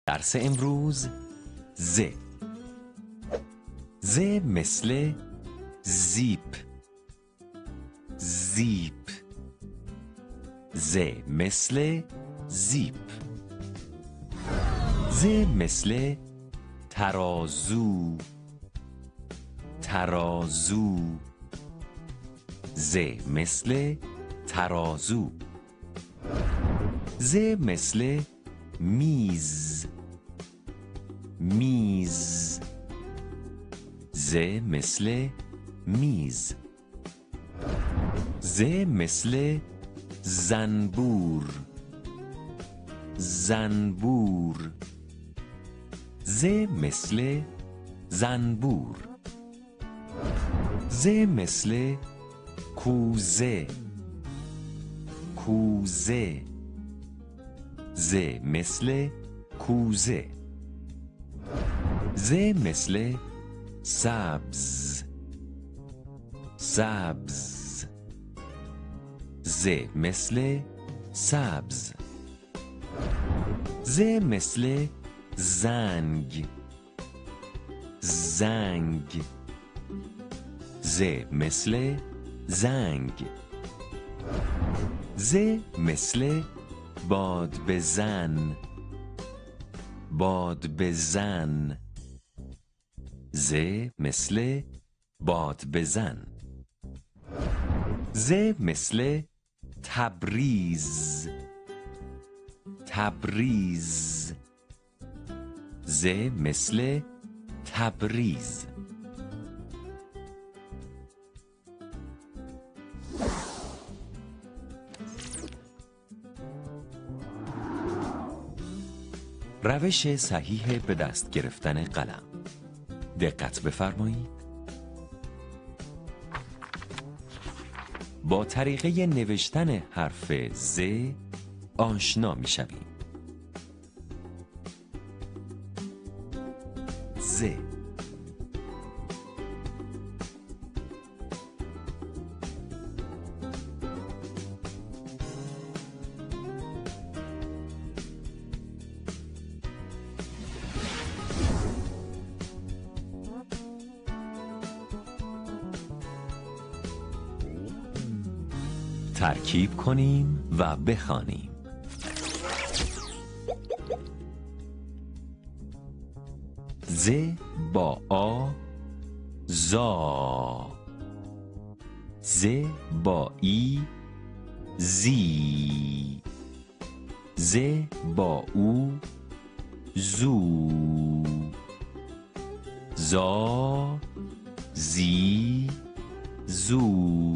درس امروز ز. ز مثل زیپ. زیپ. ز مثل زیپ. ز مثل ترازو. ترازو. ز مثل ترازو. ز مثل میز. میز. ز مثل میز. ز مثل زنبور. زنبور. ز مثل زنبور. ز مثل کوزه. کوزه. ز مثل کوزه. ز مثل سبز. سبز. ز مثل سبز. ز مثل زنگ. زنگ. ز مثل زنگ. ز مثل باد بزن. باد بزن. ز مثل باد بزن. ز مثل تبریز. تبریز. ز مثل تبریز. روش صحیح به دست گرفتن قلم. دقت بفرمایید. با طریقه نوشتن حرف ز آشنا می شویم. ز. ترکیب کنیم و بخوانیم. ز با آ زا. ز با ای زی. ز با او زو. زا زی زو.